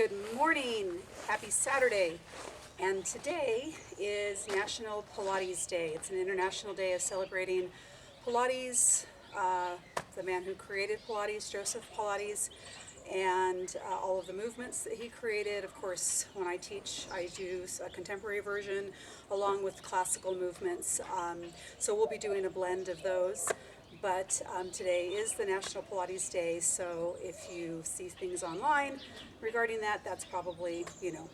Good morning, happy Saturday, and today is National Pilates Day. It's an international day of celebrating Pilates, the man who created Pilates, Joseph Pilates, and all of the movements that he created. Of course, when I teach, I do a contemporary version along with classical movements, so we'll be doing a blend of those. But today is the National Pilates Day, so if you see things online regarding that, that's probably,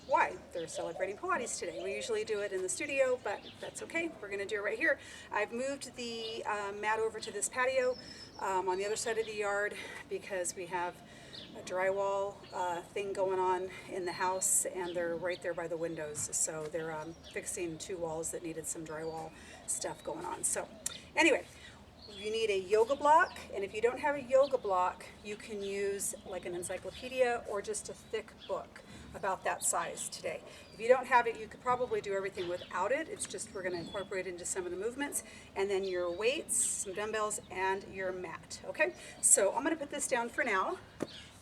why they're celebrating Pilates today. We usually do it in the studio, but that's okay. We're going to do it right here. I've moved the mat over to this patio on the other side of the yard because we have a drywall thing going on in the house, and they're right there by the windows. So they're fixing two walls that needed some drywall stuff going on. So anyway, you need a yoga block, and if you don't have a yoga block, you can use like an encyclopedia or just a thick book about that size today. If you don't have it, you could probably do everything without it. It's just we're going to incorporate it into some of the movements, and then your weights, some dumbbells, and your mat. Okay, so I'm going to put this down for now,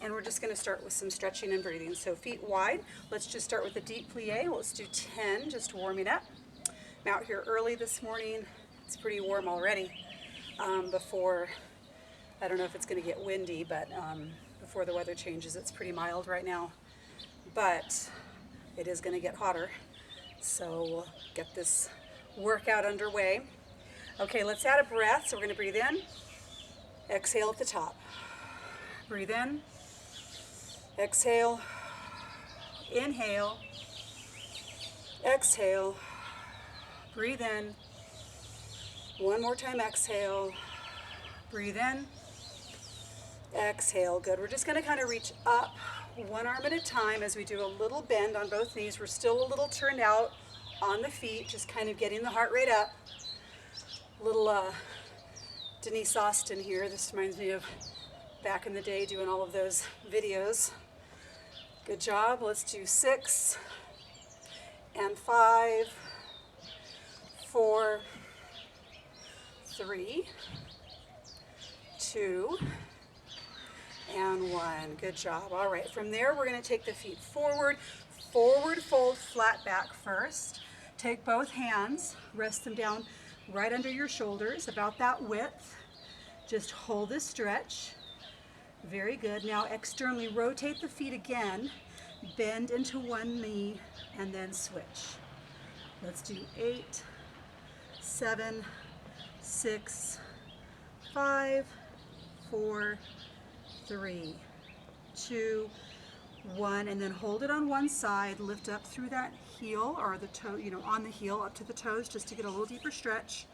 and we're just going to start with some stretching and breathing. So feet wide. Let's just start with a deep plie. Let's do 10, just warming up. I'm out here early this morning. It's pretty warm already. Before, I don't know if it's going to get windy, but before the weather changes, it's pretty mild right now, but it is going to get hotter, so we'll get this workout underway. Okay, let's add a breath. So we're going to breathe in, exhale at the top, breathe in, exhale, inhale, exhale, breathe in. One more time, exhale, breathe in, exhale. Good. We're just going to kind of reach up one arm at a time as we do a little bend on both knees. We're still a little turned out on the feet, just kind of getting the heart rate up. Little Denise Austin here. This reminds me of back in the day doing all of those videos. Good job. Let's do 6 and 5, 4, 3, 2, and 1. Good job. All right, from there we're going to take the feet forward, forward fold, flat back first. Take both hands, rest them down right under your shoulders, about that width. Just hold this stretch. Very good. Now externally rotate the feet again, bend into one knee, and then switch. Let's do 8, 7, 6, 5, 4, 3, 2, 1, and then hold it on one side, lift up through that heel or the toe, on the heel up to the toes just to get a little deeper stretch.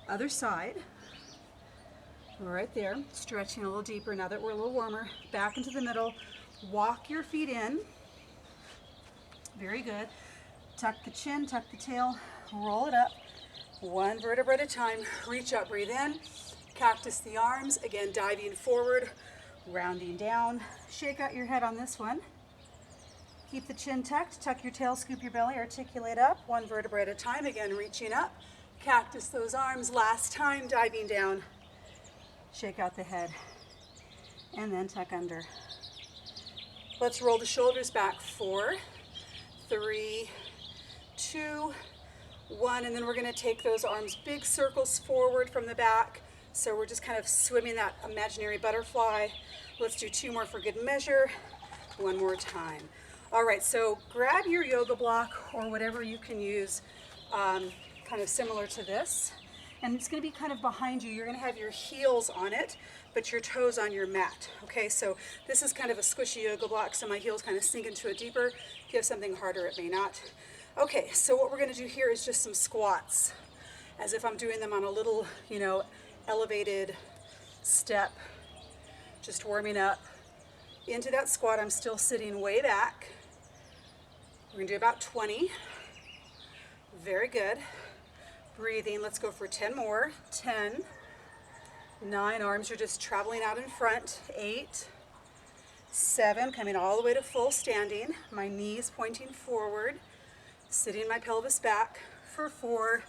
Other side, right there, stretching a little deeper now that we're a little warmer. Back into the middle, walk your feet in. Very good. Tuck the chin, tuck the tail, roll it up. One vertebra at a time. Reach up, breathe in. Cactus the arms. Again, diving forward, rounding down. Shake out your head on this one. Keep the chin tucked. Tuck your tail, scoop your belly, articulate up. One vertebra at a time. Again, reaching up. Cactus those arms. Last time, diving down. Shake out the head. And then tuck under. Let's roll the shoulders back. 4, 3, 2, 1, and then we're going to take those arms big circles forward from the back. So we're just kind of swimming that imaginary butterfly. Let's do 2 more for good measure. One more time. All right, so grab your yoga block or whatever you can use, kind of similar to this. And it's going to be kind of behind you. You're going to have your heels on it, but your toes on your mat. Okay, so this is kind of a squishy yoga block, so my heels kind of sink into it deeper. If you have something harder, it may not. Okay, so what we're going to do here is just some squats, as if I'm doing them on a little, elevated step, just warming up. Into that squat, I'm still sitting way back. We're going to do about 20. Very good. Breathing, let's go for 10 more. 10, 9, arms are just traveling out in front. 8, 7, coming all the way to full standing. My knees pointing forward. Sitting my pelvis back for 4.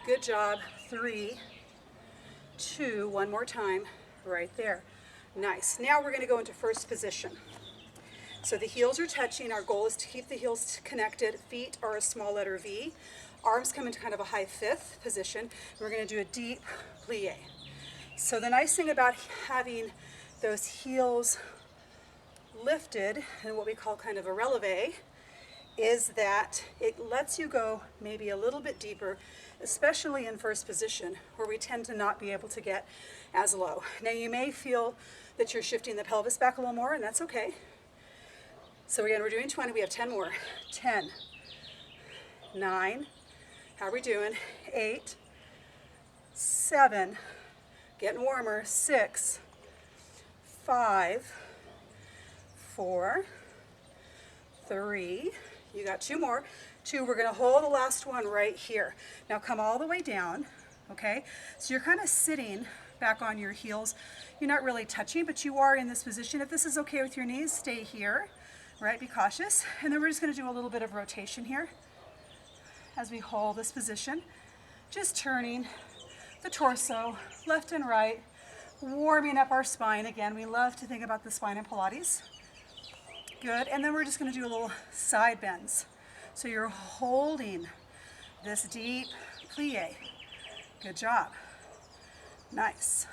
Good job. 3, 2, one more time, right there. Nice. Now we're going to go into first position. So the heels are touching. Our goal is to keep the heels connected. Feet are a small letter V. Arms come into kind of a high fifth position. And we're going to do a deep plie. So the nice thing about having those heels lifted in what we call kind of a releve is that it lets you go maybe a little bit deeper, especially in first position where we tend to not be able to get as low. Now you may feel that you're shifting the pelvis back a little more, and that's okay. So again, we're doing 20, we have 10 more. 10, 9, how are we doing? 8, 7, getting warmer, 6, 5, 4, 3, you got 2 more. 2, we're gonna hold the last one right here. Now come all the way down, okay? So you're kind of sitting back on your heels. You're not really touching, but you are in this position. If this is okay with your knees, stay here, right? Be cautious. And then we're just gonna do a little bit of rotation here as we hold this position. Just turning the torso left and right, warming up our spine. Again, we love to think about the spine in Pilates. Good, and then we're just gonna do a little side bends. So you're holding this deep plie. Good job. Nice.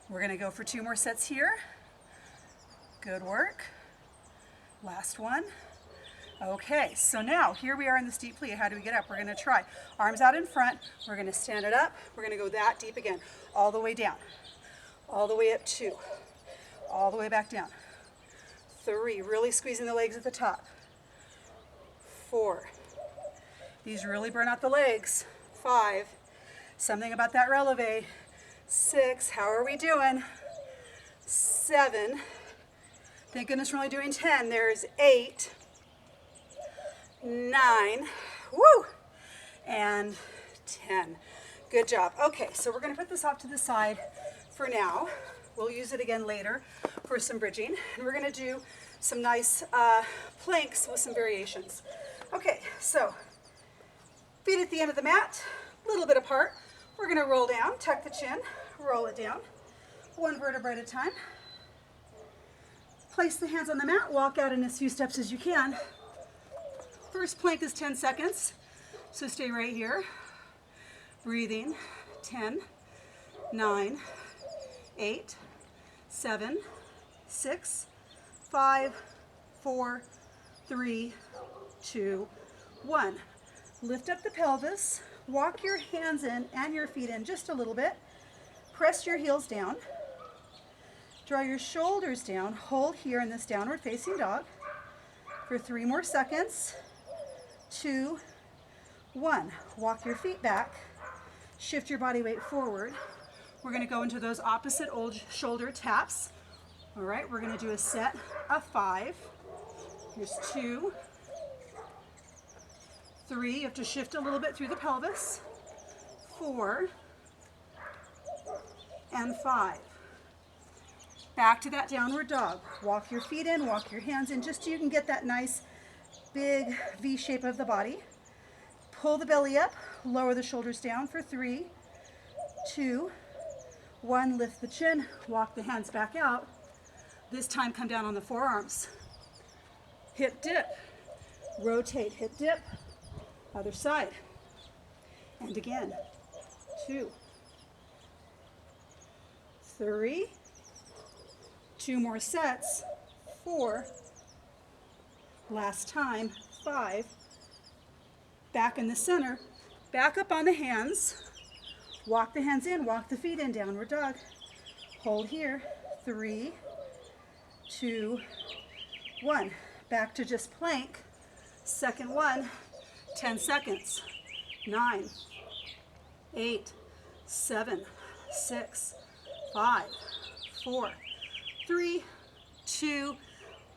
We're gonna go for 2 more sets here. Good work. Last one. Okay, so now here we are in this deep plie. How do we get up? We're gonna try. Arms out in front. We're gonna stand it up. We're gonna go that deep again. All the way down. All the way up 2. All the way back down. 3, really squeezing the legs at the top. 4, these really burn out the legs. 5, something about that releve. 6, how are we doing? 7, thank goodness we're only doing 10. There's 8, 9, woo, and 10. Good job. Okay, so we're gonna put this off to the side for now. We'll use it again later for some bridging. And we're gonna do some nice planks with some variations. Okay, so feet at the end of the mat, a little bit apart. We're gonna roll down, tuck the chin, roll it down, 1 vertebra at a time. Place the hands on the mat, walk out in as few steps as you can. First plank is 10 seconds, so stay right here. Breathing, 10, 9, 8, 7, 6, 5, 4, 3, 2, 1. Lift up the pelvis, walk your hands in and your feet in just a little bit. Press your heels down. Draw your shoulders down. Hold here in this downward facing dog for 3 more seconds. 2, 1. Walk your feet back. Shift your body weight forward. We're going to go into those opposite old shoulder taps. All right, we're going to do a set of 5. Here's 2, 3. You have to shift a little bit through the pelvis. 4 and 5. Back to that downward dog. Walk your feet in, walk your hands in, just so you can get that nice big V shape of the body. Pull the belly up, lower the shoulders down for 3, 2, 1. Lift the chin, walk the hands back out. This time come down on the forearms. Hip dip, rotate, hip dip, other side. And again, 2, 3, 2 more sets, 4, last time, 5, back in the center, back up on the hands, walk the hands in, walk the feet in, downward dog, hold here, 3, 2, 1, back to just plank, second one, 10 seconds, 9, 8, 7, 6, 5, 4, 3, 2,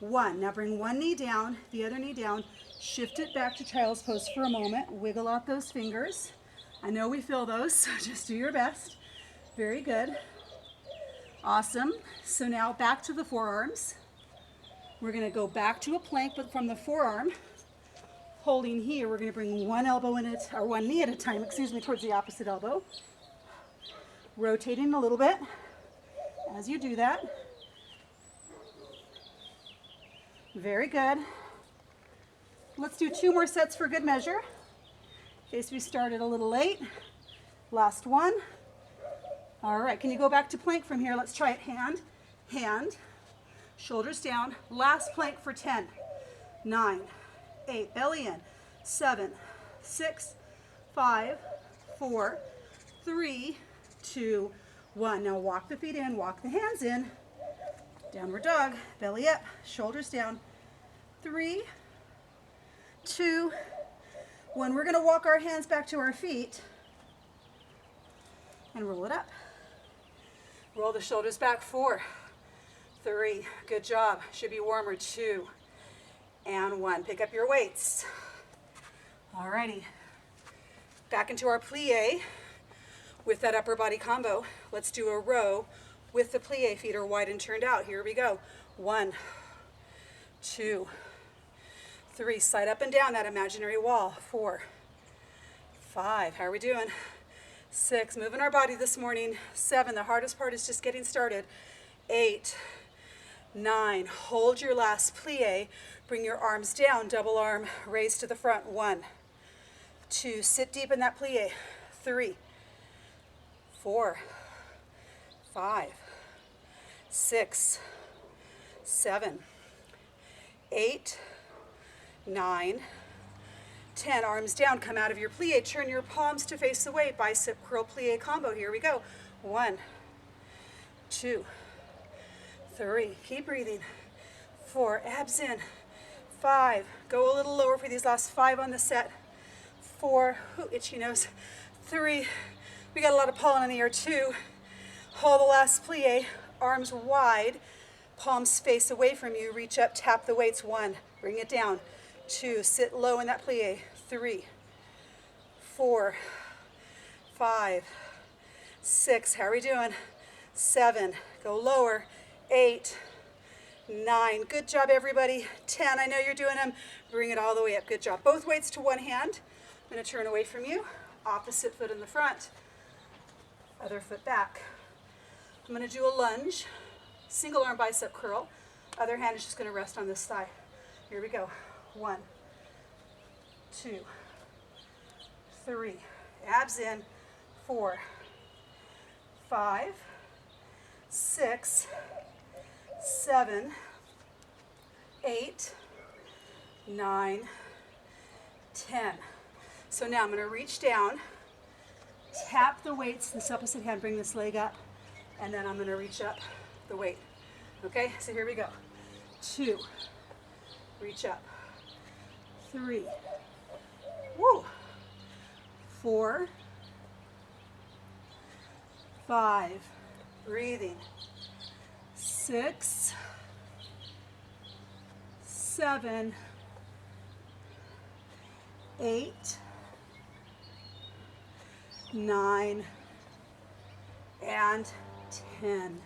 1. Now bring one knee down, the other knee down, shift it back to child's pose for a moment, wiggle out those fingers. I know we feel those, so just do your best. Very good. Awesome. So now back to the forearms. We're going to go back to a plank, but from the forearm, holding here, we're going to bring one elbow in it, or one knee at a time, towards the opposite elbow. Rotating a little bit as you do that. Very good. Let's do 2 more sets for good measure, in case we started a little late. Last one. All right, can you go back to plank from here? Let's try it. Hand, hand, shoulders down. Last plank for 10, 9, 8, belly in, 7, 6, 5, 4, 3, 2, 1. Now walk the feet in, walk the hands in. Downward dog, belly up, shoulders down. 3, 2, 1. We're going to walk our hands back to our feet and roll it up. Roll the shoulders back. 4, 3, good job. Should be warmer. 2, and 1. Pick up your weights. Alrighty. Back into our plie with that upper body combo. Let's do a row with the plie. Feet are wide and turned out. Here we go. 1, 2, 3. Slide up and down that imaginary wall. 4, 5. How are we doing? 6. Moving our body this morning. 7. The hardest part is just getting started. 8, 9. Hold your last plie. Bring your arms down. Double arm. Raise to the front. 1, 2. Sit deep in that plie. 3, 4, 5, 6, 7, 8, 9, 10. Arms down. Come out of your plie. Turn your palms to face away. Bicep curl plie combo. Here we go. 1, 2, 3. Keep breathing. 4. Abs in. 5. Go a little lower for these last 5 on the set. 4. Ooh, itchy nose. 3. We got a lot of pollen in the air. 2. Hold the last plie. Arms wide. Palms face away from you. Reach up. Tap the weights. 1. Bring it down. 2. Sit low in that plie. 3, 4, 5, 6. How are we doing? 7. Go lower. 8, 9. Good job, everybody. 10. I know you're doing them. Bring it all the way up. Good job. Both weights to one hand. I'm going to turn away from you. Opposite foot in the front. Other foot back. I'm going to do a lunge. Single arm bicep curl. Other hand is just going to rest on this thigh. Here we go. 1, 2, 3. Abs in. 4, 5, 6, 7, 8, 9, 10. So now I'm going to reach down, tap the weights, this opposite hand, bring this leg up, and then I'm going to reach up the weight. Okay, so here we go. 2, reach up. 3, woo. 4, 5, breathing. 6, 7, 8, 9, and 10.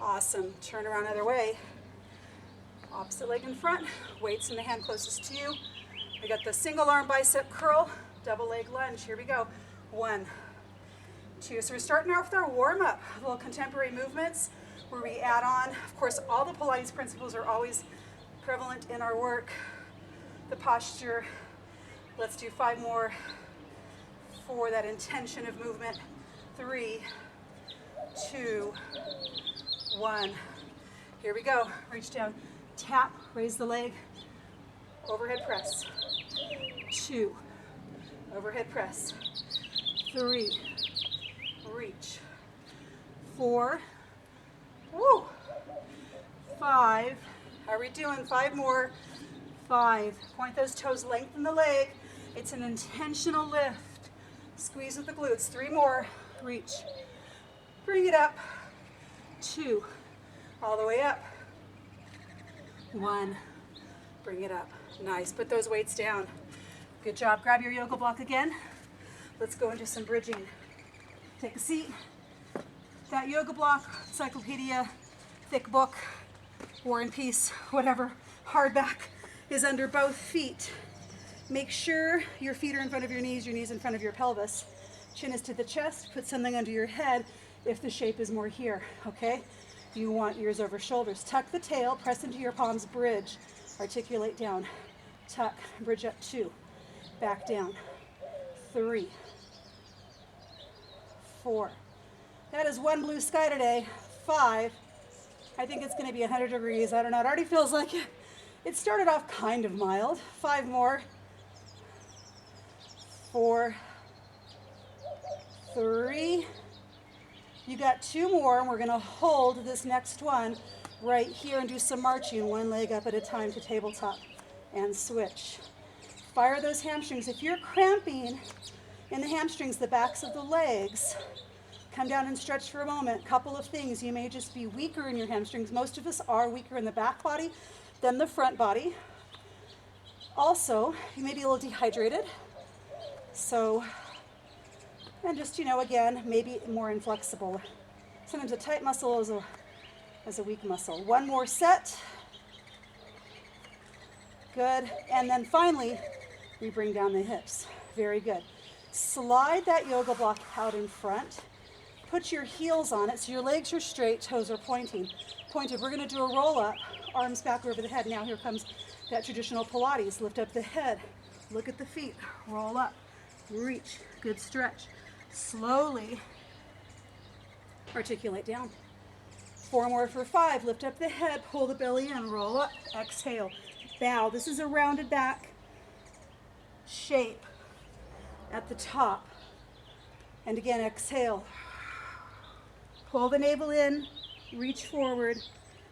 Awesome. Turn around other way. Opposite leg in front. Weights in the hand closest to you. We got the single arm bicep curl, double leg lunge. Here we go. 1, 2. So we're starting off with our warm up, little contemporary movements where we add on. Of course, all the Pilates principles are always prevalent in our work. The posture. Let's do 5 more for that intention of movement. 3, 2, 1. Here we go. Reach down, tap, raise the leg, overhead press. 2, overhead press. 3, reach. 4, woo. 5, how are we doing? 5 more. 5, point those toes, lengthen the leg. It's an intentional lift. Squeeze with the glutes. 3 more, reach. Bring it up. 2, all the way up. 1, bring it up. Nice, put those weights down. Good job. Grab your yoga block again. Let's go into some bridging. Take a seat. That yoga block, encyclopedia, thick book, War and Peace, whatever, hardback, is under both feet. Make sure your feet are in front of your knees in front of your pelvis. Chin is to the chest. Put something under your head if the shape is more here, okay? You want ears over shoulders. Tuck the tail, press into your palms, bridge. Articulate down. Tuck, bridge up 2. Back down. 3. 4. That is 1 blue sky today. 5. I think it's going to be 100 degrees. I don't know. It already feels like it. It started off kind of mild. 5 more. 4. 3. You got 2 more, and we're going to hold this next one right here and do some marching, 1 leg up at a time to tabletop, and switch. Fire those hamstrings. If you're cramping in the hamstrings, the backs of the legs, come down and stretch for a moment. Couple of things. You may just be weaker in your hamstrings. Most of us are weaker in the back body than the front body. Also, you may be a little dehydrated. So, and just, again, maybe more inflexible. Sometimes a tight muscle is a weak muscle. 1 more set. Good. And then finally, we bring down the hips. Very good. Slide that yoga block out in front. Put your heels on it so your legs are straight, toes are pointed. We're going to do a roll up, arms back over the head. Now here comes that traditional Pilates. Lift up the head, look at the feet, roll up, reach, good stretch. Slowly articulate down. 4 more for 5. Lift up the head, pull the belly in, roll up, exhale, bow. This is a rounded back shape at the top. And again, exhale. Pull the navel in, reach forward,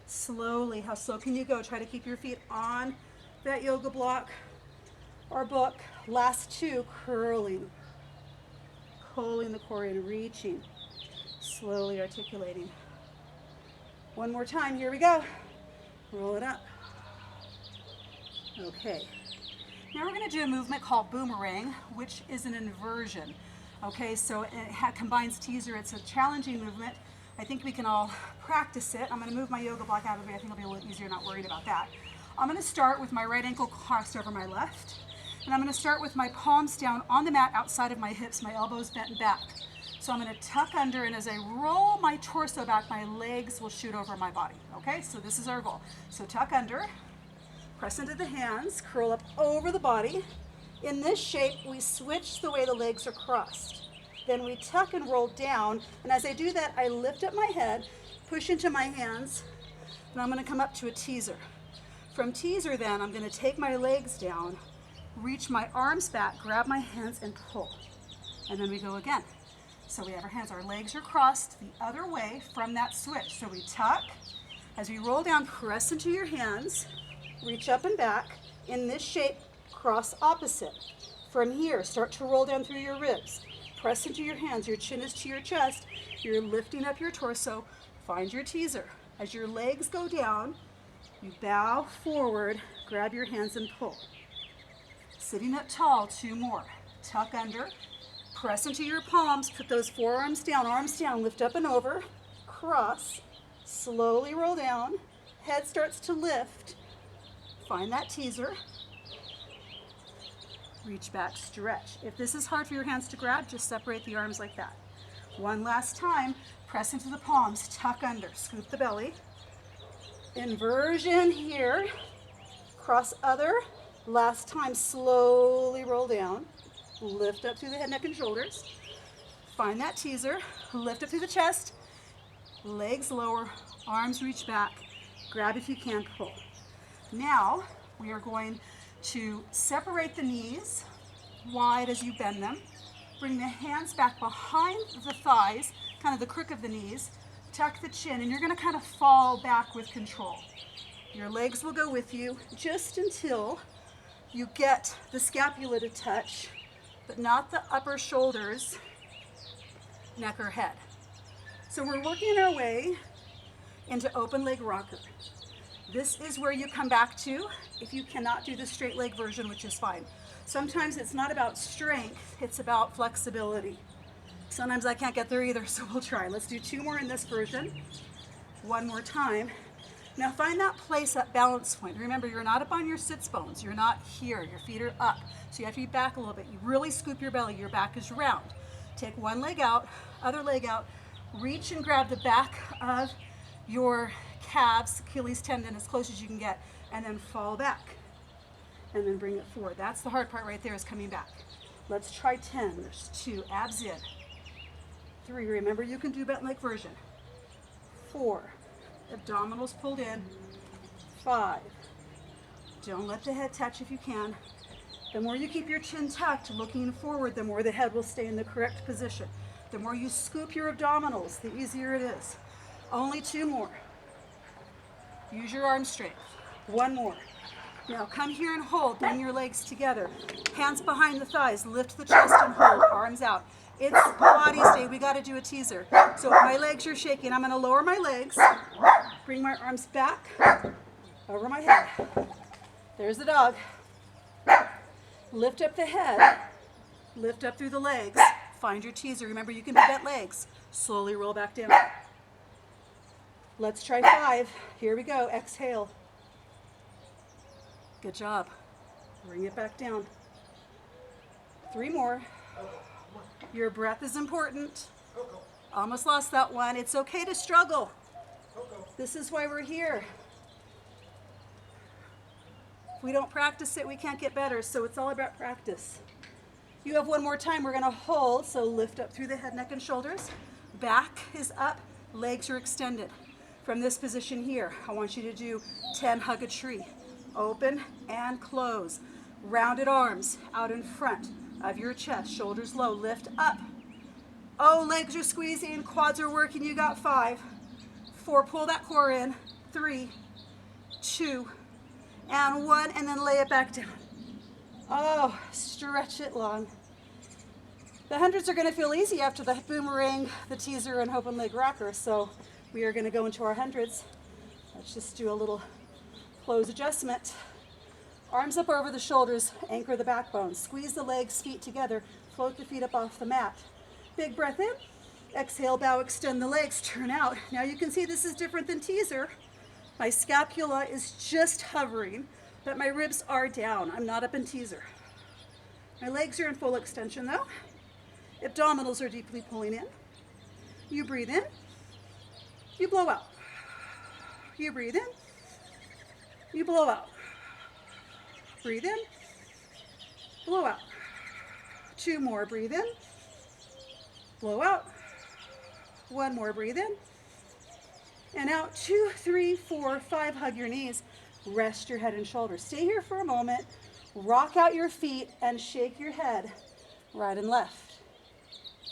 slowly. How slow can you go? Try to keep your feet on that yoga block or book. Last 2, curling. Pulling the core in, reaching, slowly articulating. 1 more time, here we go. Roll it up. Okay. Now we're going to do a movement called boomerang, which is an inversion. Okay, so it combines teaser. It's a challenging movement. I think we can all practice it. I'm going to move my yoga block out of the way. I think it'll be a little easier, not worried about that. I'm going to start with my right ankle crossed over my left. And I'm going to start with my palms down on the mat outside of my hips, my elbows bent back. So I'm going to tuck under, and as I roll my torso back, my legs will shoot over my body. Okay, so this is our goal. So tuck under, press into the hands, curl up over the body. In this shape, we switch the way the legs are crossed. Then we tuck and roll down, and as I do that, I lift up my head, push into my hands, and I'm going to come up to a teaser. From teaser then, I'm going to take my legs down, reach my arms back, grab my hands, and pull. And then we go again. So we have our hands, our legs are crossed the other way from that switch. So we tuck. As we roll down, press into your hands, reach up and back. In this shape, cross opposite. From here, start to roll down through your ribs. Press into your hands, your chin is to your chest. You're lifting up your torso. Find your teaser. As your legs go down, you bow forward, grab your hands and pull. Sitting up tall, 2 more. Tuck under, press into your palms, put those forearms down, arms down, lift up and over, cross, slowly roll down, head starts to lift, find that teaser, reach back, stretch. If this is hard for your hands to grab, just separate the arms like that. 1 last time, press into the palms, tuck under, scoop the belly, inversion here, cross other. Last time, slowly roll down, lift up through the head, neck, and shoulders. Find that teaser, lift up through the chest, legs lower, arms reach back, grab if you can, pull. Now, we are going to separate the knees wide as you bend them. Bring the hands back behind the thighs, kind of the crook of the knees, tuck the chin, and you're going to kind of fall back with control. Your legs will go with you just until you get the scapula to touch, but not the upper shoulders, neck, or head. So we're working our way into open leg rocker. This is where you come back to if you cannot do the straight leg version, which is fine. Sometimes it's not about strength, it's about flexibility. Sometimes I can't get there either, so we'll try. Let's do 2 more in this version. 1 more time. Now find that place, that balance point. Remember, you're not up on your sits bones. You're not here. Your feet are up. So you have to be back a little bit. You really scoop your belly. Your back is round. Take one leg out, other leg out. Reach and grab the back of your calves, Achilles tendon as close as you can get, and then fall back. And then bring it forward. That's the hard part right there, is coming back. Let's try 10. There's 2, abs in. 3, remember you can do bent leg version. 4, abdominals pulled in. 5, don't let the head touch if you can. The more you keep your chin tucked, looking forward, the more the head will stay in the correct position. The more you scoop your abdominals, the easier it is. Only 2 more. Use your arm strength. 1 more. Now come here and hold. Bring your legs together. Hands behind the thighs. Lift the chest and hold. Arms out. It's Pilates day. We got to do a teaser. So if my legs are shaking, I'm going to lower my legs. Bring my arms back over my head. There's the dog. Lift up the head. Lift up through the legs. Find your teaser. Remember, you can be bent legs. Slowly roll back down. Let's try 5. Here we go. Exhale. Good job. Bring it back down. 3 more. Your breath is important. Almost lost that one. It's okay to struggle. This is why we're here. If we don't practice it, we can't get better. So it's all about practice. You have 1 more time. We're going to hold. So lift up through the head, neck, and shoulders. Back is up. Legs are extended. From this position here, I want you to do 10 hug a tree. Open and close. Rounded arms out in front of your chest. Shoulders low. Lift up. Oh, legs are squeezing. Quads are working. You got 5. 4. Pull that core in. 3, 2, and 1. And then lay it back down. Oh, stretch it long. The hundreds are going to feel easy after the boomerang, the teaser, and open leg rocker. So we are going to go into our hundreds. Let's just do a little close adjustment. Arms up over the shoulders, anchor the backbone. Squeeze the legs, feet together. Float the feet up off the mat. Big breath in. Exhale, bow, extend the legs, turn out. Now you can see this is different than teaser. My scapula is just hovering, but my ribs are down. I'm not up in teaser. My legs are in full extension though. Abdominals are deeply pulling in. You breathe in. You blow out. You breathe in. You blow out. Breathe in. Blow out. 2 more. Breathe in. Blow out. 1 more. Breathe in. And out. 2, 3, 4, 5. Hug your knees. Rest your head and shoulders. Stay here for a moment. Rock out your feet and shake your head right and left.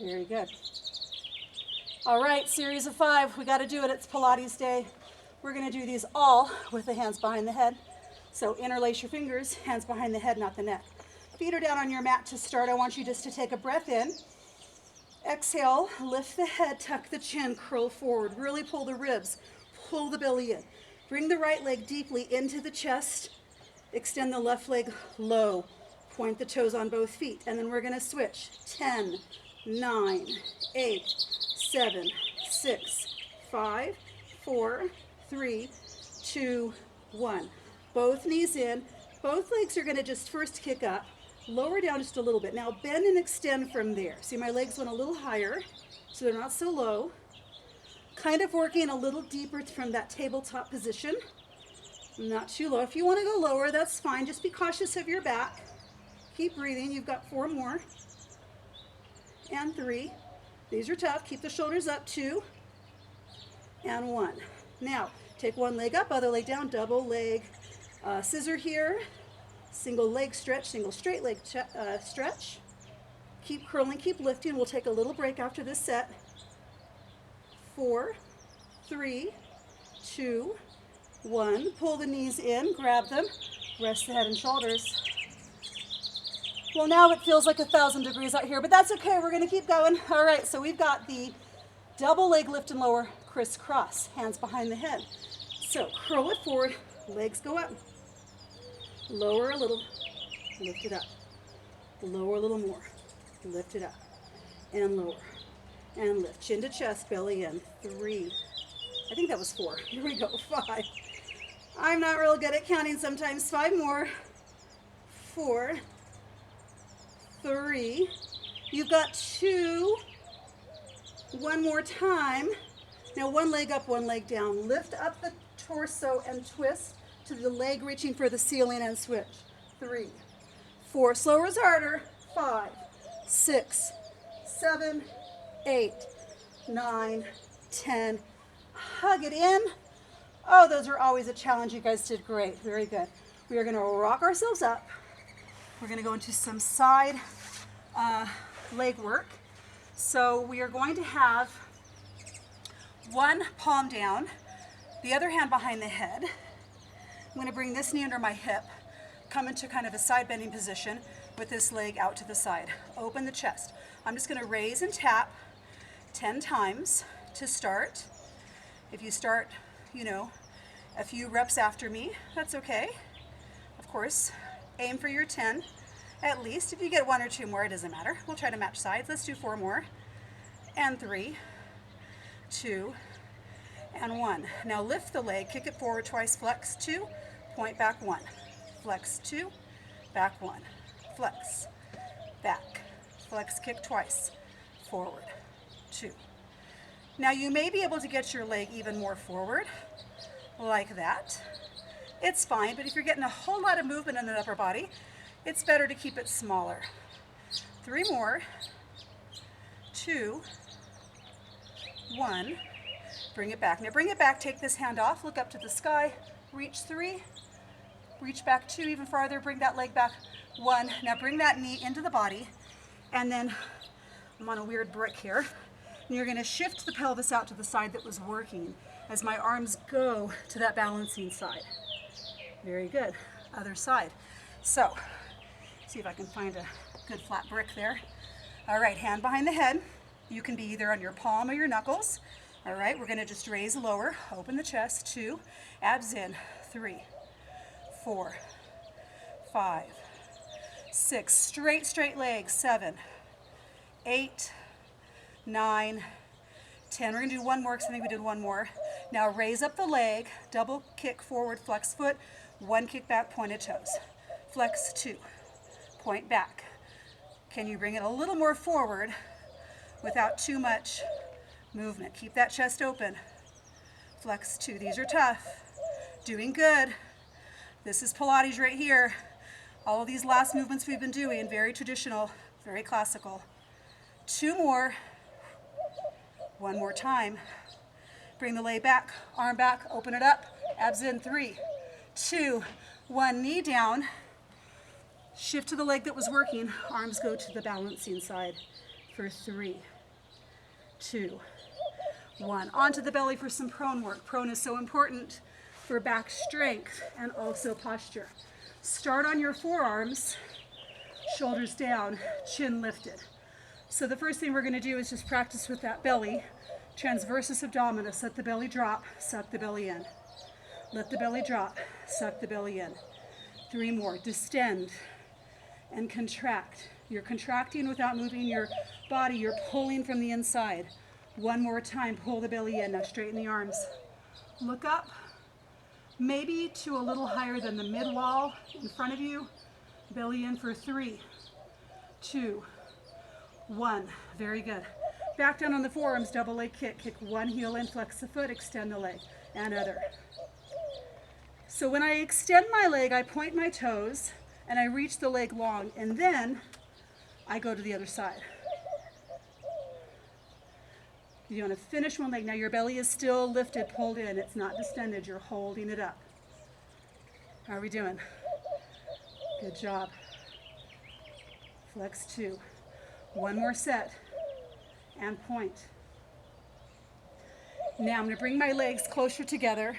Very good. All right, series of 5. We got to do it. It's Pilates day. We're going to do these all with the hands behind the head. So interlace your fingers, hands behind the head, not the neck. Feet are down on your mat to start. I want you just to take a breath in. Exhale, lift the head, tuck the chin, curl forward. Really pull the ribs, pull the belly in. Bring the right leg deeply into the chest. Extend the left leg low. Point the toes on both feet. And then we're going to switch. 10, 9, 8, 7, 6, 5, 4, 3, 2, 1. Both knees in. Both legs are going to just first kick up. Lower down just a little bit. Now bend and extend from there. See, my legs went a little higher, so they're not so low. Kind of working a little deeper from that tabletop position. Not too low. If you want to go lower, that's fine. Just be cautious of your back. Keep breathing. You've got 4 more. And 3. These are tough. Keep the shoulders up. 2. And 1. Now, take one leg up, other leg down, double leg scissor here. Single leg stretch, single straight leg stretch. Keep curling, keep lifting. We'll take a little break after this set. 4, 3, 2, 1. Pull the knees in, grab them, rest the head and shoulders. Well, now it feels like 1,000 degrees out here, but that's okay. We're going to keep going. All right, so we've got the double leg lift and lower crisscross, hands behind the head. So curl it forward, legs go up. Lower a little, lift it up. Lower a little more, lift it up. And lower, and lift. Chin to chest, belly in. 3. I think that was 4. Here we go. 5. I'm not real good at counting sometimes. 5 more. 4. 3. You've got 2. 1 more time. Now one leg up, one leg down. Lift up the torso and twist to the leg reaching for the ceiling and switch. 3, 4, slower is harder. 5, 6, 7, 8, 9, 10. Hug it in. Oh, those are always a challenge. You guys did great. Very good. We are going to rock ourselves up. We're going to go into some side leg work. So we are going to have one palm down, the other hand behind the head. I'm going to bring this knee under my hip, come into kind of a side bending position with this leg out to the side. Open the chest. I'm just going to raise and tap 10 times to start. If you start, a few reps after me, that's okay. Of course, aim for your 10 at least. If you get 1 or 2 more, it doesn't matter. We'll try to match sides. Let's do 4 more. And 3, 2, and 1. Now lift the leg, kick it forward twice, flex 2, point back 1. Flex 2, back 1. Flex, back. Flex, kick twice, forward, 2. Now you may be able to get your leg even more forward, like that. It's fine, but if you're getting a whole lot of movement in the upper body, it's better to keep it smaller. 3 more, 2, 1. Bring it back. Now bring it back, take this hand off, look up to the sky, reach 3, reach back 2, even farther, bring that leg back 1. Now bring that knee into the body, and then I'm on a weird brick here. And you're going to shift the pelvis out to the side that was working as my arms go to that balancing side. Very good. Other side. So, see if I can find a good flat brick there. All right, hand behind the head. You can be either on your palm or your knuckles. All right, we're going to just raise lower, open the chest, 2, abs in, 3, 4, 5, 6, straight legs, 7, 8, 9, 10. We're going to do 1 more because I think we did 1 more. Now raise up the leg, double kick forward, flex foot, 1 kick back, pointed toes. Flex 2, point back. Can you bring it a little more forward without too much movement? Keep that chest open. Flex 2. These are tough. Doing good. This is Pilates right here. All of these last movements we've been doing, very traditional, very classical. 2 more. 1 more time. Bring the leg back, arm back, open it up, abs in, 3, 2, 1, knee down. Shift to the leg that was working, arms go to the balancing side for 3, 2, 1. Onto the belly for some prone work. Prone is so important for back strength and also posture. Start on your forearms, shoulders down, chin lifted. So the first thing we're going to do is just practice with that belly. Transversus abdominis, let the belly drop, suck the belly in. Let the belly drop, suck the belly in. 3 more, distend and contract. You're contracting without moving your body, you're pulling from the inside. 1 more time, pull the belly in. Now straighten the arms. Look up, maybe to a little higher than the mid wall in front of you. Belly in for 3, 2, 1. Very good. Back down on the forearms, double leg kick. Kick 1 heel in, flex the foot, extend the leg, and other. So when I extend my leg, I point my toes, and I reach the leg long, and then I go to the other side. You want to finish one leg. Now your belly is still lifted, pulled in. It's not distended. You're holding it up. How are we doing? Good job. Flex 2. 1 more set. And point. Now I'm going to bring my legs closer together.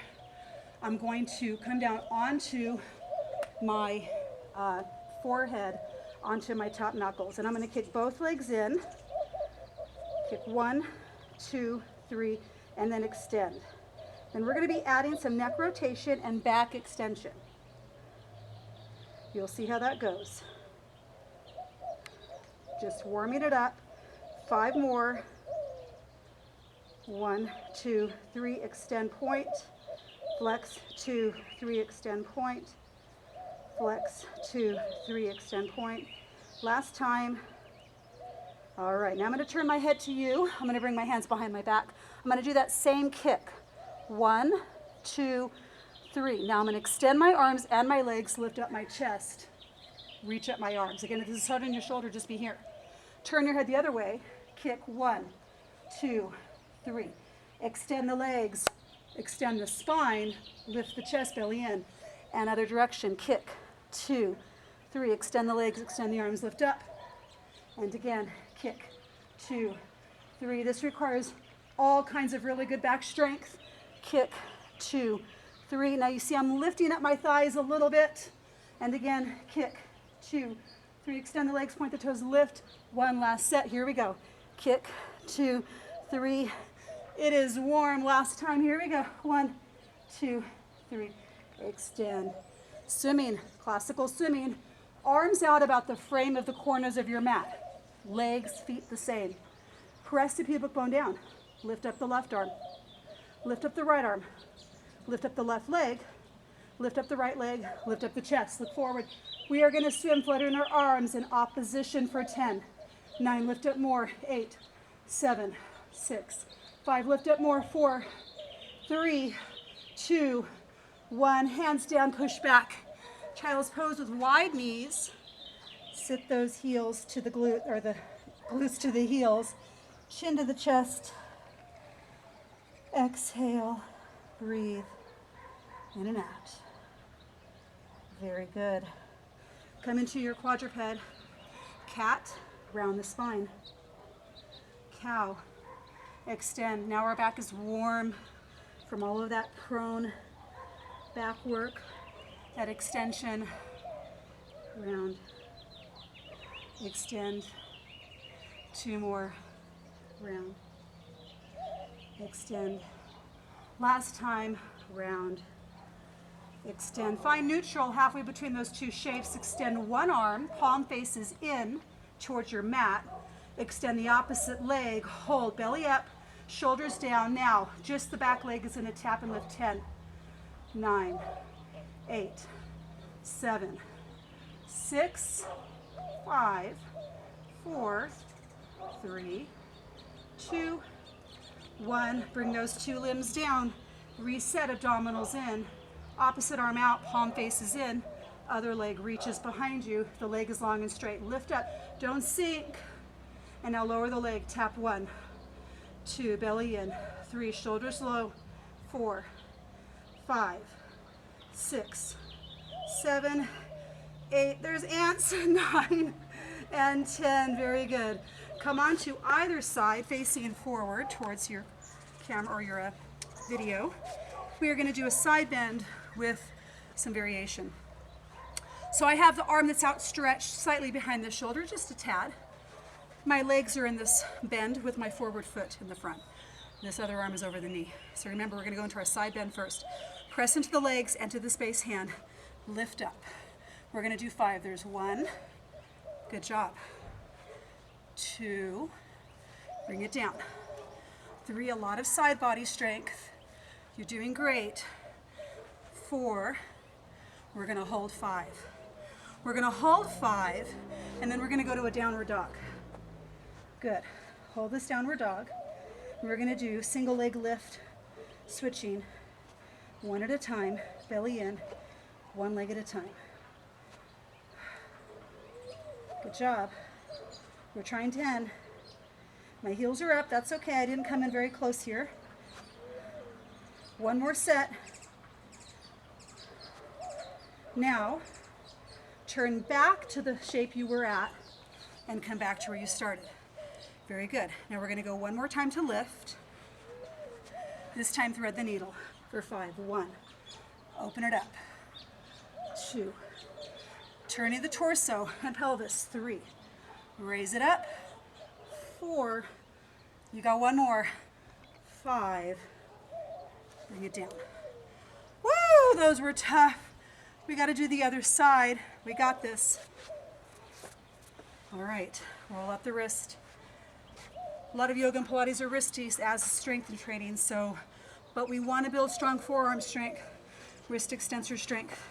I'm going to come down onto my forehead, onto my top knuckles. And I'm going to kick both legs in. Kick 1, 2, 3, and then extend. Then we're going to be adding some neck rotation and back extension. You'll see how that goes. Just warming it up. 5 more. 1, 2, 3, extend, point. Flex, 2, 3, extend, point. Flex, 2, 3, extend, point. Last time. All right, now I'm going to turn my head to you. I'm going to bring my hands behind my back. I'm going to do that same kick. 1, 2, 3. Now I'm going to extend my arms and my legs, lift up my chest, reach up my arms. Again, if this is hard on your shoulder, just be here. Turn your head the other way. Kick 1, 2, 3. Extend the legs, extend the spine, lift the chest, belly in. And other direction. Kick 2, 3. Extend the legs, extend the arms, lift up. And again, kick 2, 3. This requires all kinds of really good back strength. Kick 2, 3. Now you see I'm lifting up my thighs a little bit. And again, kick 2, 3. Extend the legs, point the toes, lift. One last set. Here we go. Kick 2, 3. It is warm. Last time. Here we go. 1, 2, 3. Extend. Swimming. Classical swimming. Arms out about the frame of the corners of your mat. Legs, feet the same. Press the pubic bone down. Lift up the left arm. Lift up the right arm. Lift up the left leg. Lift up the right leg. Lift up the chest. Look forward. We are going to swim, fluttering our arms in opposition for 10. 9, lift up more. 8, 7, 6, 5, lift up more. 4, 3, 2, 1. Hands down, push back. Child's pose with wide knees. Sit those heels to the glute, or the glutes to the heels. Chin to the chest. Exhale. Breathe in and out. Very good. Come into your quadruped. Cat, round the spine. Cow, extend. Now our back is warm from all of that prone back work, that extension. Round, extend. 2 more. Round, extend. Last time. Round, extend. Find neutral halfway between those two shapes. Extend one arm, palm faces in towards your mat. Extend the opposite leg. Hold, belly up, shoulders down. Now, just the back leg is going to tap and lift. 10, 9, 8, 7, 6, 5, 4, 3, 2, 1. Bring those two limbs down. Reset, abdominals in. Opposite arm out, palm faces in. Other leg reaches behind you. The leg is long and straight. Lift up, don't sink. And now lower the leg. Tap 1, 2, belly in. 3, shoulders low. 4, 5, 6, 7, 8. There's ants. 9 and 10. Very good. Come on to either side, facing forward towards your camera or your video. We are going to do a side bend with some variation. So I have the arm that's outstretched slightly behind the shoulder, just a tad. My legs are in this bend with my forward foot in the front. This other arm is over the knee. So remember, we're going to go into our side bend first. Press into the legs, enter the space hand, lift up. We're going to do 5. There's 1. Good job. 2. Bring it down. 3. A lot of side body strength. You're doing great. 4. We're going to hold 5. We're going to hold 5, and then we're going to go to a downward dog. Good. Hold this downward dog. We're going to do single leg lift, switching, one at a time, belly in, one leg at a time. Good job. We're trying 10. My heels are up. That's okay. I didn't come in very close here. One more set. Now, turn back to the shape you were at and come back to where you started. Very good. Now we're going to go one more time to lift. This time thread the needle for 5. 1. Open it up. 2. Turning the torso and pelvis. 3. Raise it up. 4. You got one more. 5. Bring it down. Woo! Those were tough. We got to do the other side. We got this. All right. Roll up the wrist. A lot of yoga and Pilates are wristies as strength and training, but we want to build strong forearm strength, wrist extensor strength.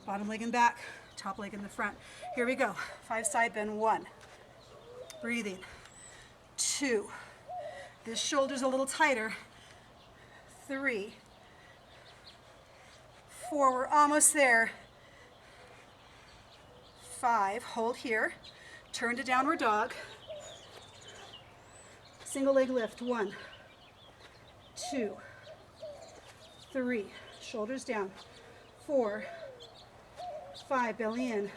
Bottom leg in back, top leg in the front. Here we go. 5 side bend. 1. Breathing. 2. This shoulder's a little tighter. 3, 4, we're almost there. 5, hold here. Turn to downward dog. Single leg lift. 1, 2, 3, shoulders down. 4, 5, belly in.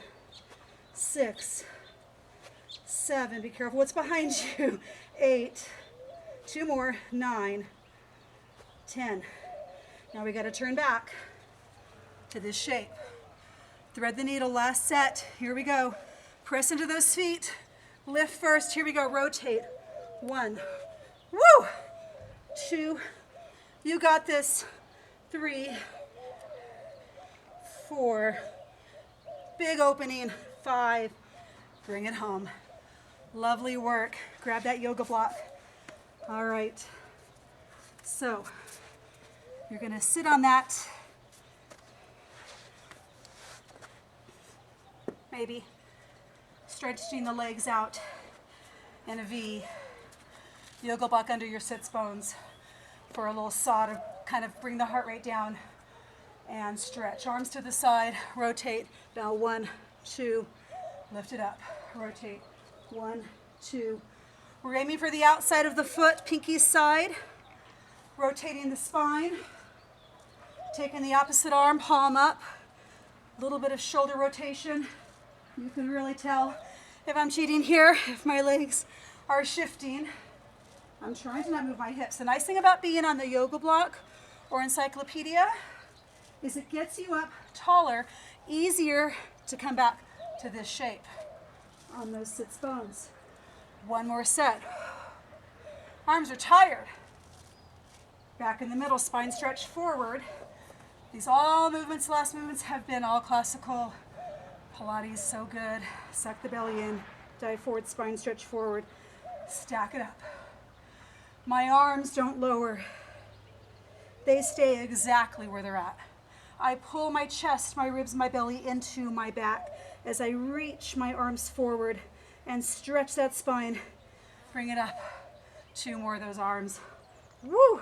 6, 7, be careful what's behind you. 8, 2 more. 9, 10. Now we got to turn back to this shape. Thread the needle, last set. Here we go. Press into those feet. Lift first. Here we go. Rotate. 1. Woo! 2. You got this. 3, 4. Big opening. 5. Bring it home. Lovely work. Grab that yoga block. All right. So you're going to sit on that. Maybe stretching the legs out in a V. Yoga block under your sits bones for a little saw to kind of bring the heart rate down and stretch. Arms to the side, rotate. Now 1, 2, lift it up. Rotate. 1, 2. We're aiming for the outside of the foot, pinky side. Rotating the spine. Taking the opposite arm, palm up. A little bit of shoulder rotation. You can really tell if I'm cheating here, if my legs are shifting. I'm trying to not move my hips. The nice thing about being on the yoga block or encyclopedia is it gets you up taller, easier to come back to this shape on those sits bones. 1 more set. Arms are tired. Back in the middle, spine stretch forward. These all movements, last movements have been all classical Pilates, so good. Suck the belly in, dive forward, spine stretch forward. Stack it up. My arms don't lower. They stay exactly where they're at. I pull my chest, my ribs, my belly into my back as I reach my arms forward and stretch that spine. Bring it up. 2 more of those arms. Woo!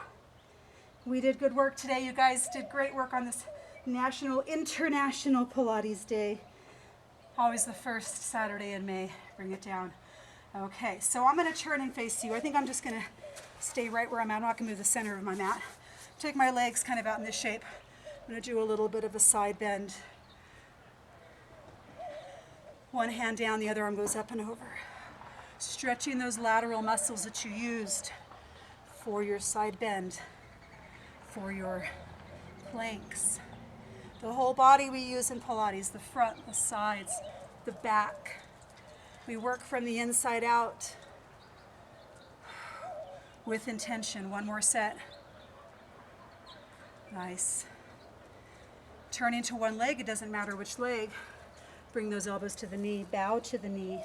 We did good work today. You guys did great work on this International Pilates Day. Always the first Saturday in May. Bring it down. Okay, so I'm going to turn and face you. I think I'm just going to stay right where I'm at. I'm not going to move the center of my mat. Take my legs kind of out in this shape. I'm going to do a little bit of a side bend. One hand down, the other arm goes up and over. Stretching those lateral muscles that you used for your side bend, for your planks. The whole body we use in Pilates, the front, the sides, the back. We work from the inside out with intention. 1 more set. Nice. Turning to one leg, it doesn't matter which leg. Bring those elbows to the knee, bow to the knee.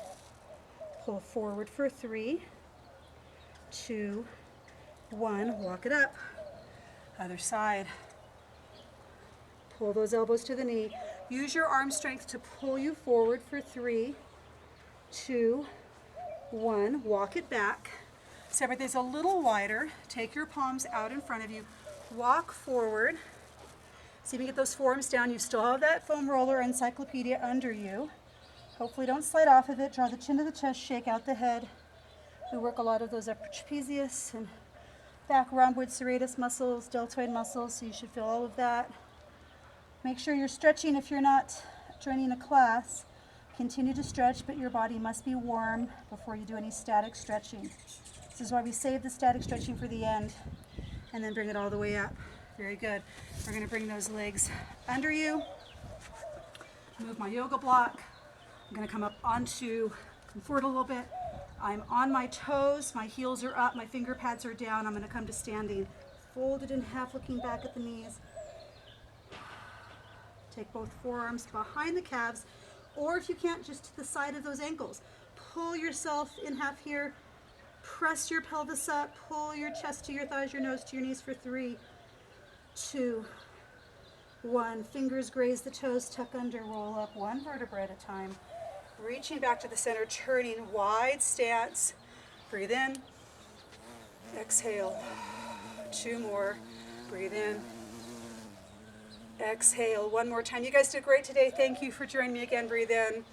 Pull forward for 3, 2, 1. Walk it up. Other side. Pull those elbows to the knee. Use your arm strength to pull you forward for 3, 2, 1. Walk it back. So everything's a little wider. Take your palms out in front of you. Walk forward. See if you can get those forearms down. You still have that foam roller encyclopedia under you. Hopefully don't slide off of it. Draw the chin to the chest, shake out the head. We work a lot of those upper trapezius and back rhomboid serratus muscles, deltoid muscles, so you should feel all of that. Make sure you're stretching if you're not joining a class. Continue to stretch, but your body must be warm before you do any static stretching. This is why we save the static stretching for the end and then bring it all the way up. Very good. We're going to bring those legs under you. Move my yoga block. I'm going to come up onto, come forward a little bit. I'm on my toes, my heels are up, my finger pads are down. I'm going to come to standing, folded in half, looking back at the knees. Take both forearms behind the calves, or if you can't, just to the side of those ankles. Pull yourself in half here, press your pelvis up, pull your chest to your thighs, your nose to your knees for 3, 2, 1. Fingers graze the toes, tuck under, roll up 1 vertebra at a time. Reaching back to the center, turning wide stance. Breathe in. Exhale. 2 more. Breathe in. Exhale. 1 more time. You guys did great today. Thank you for joining me again. Breathe in.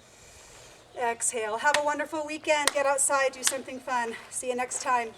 Exhale. Have a wonderful weekend. Get outside. Do something fun. See you next time.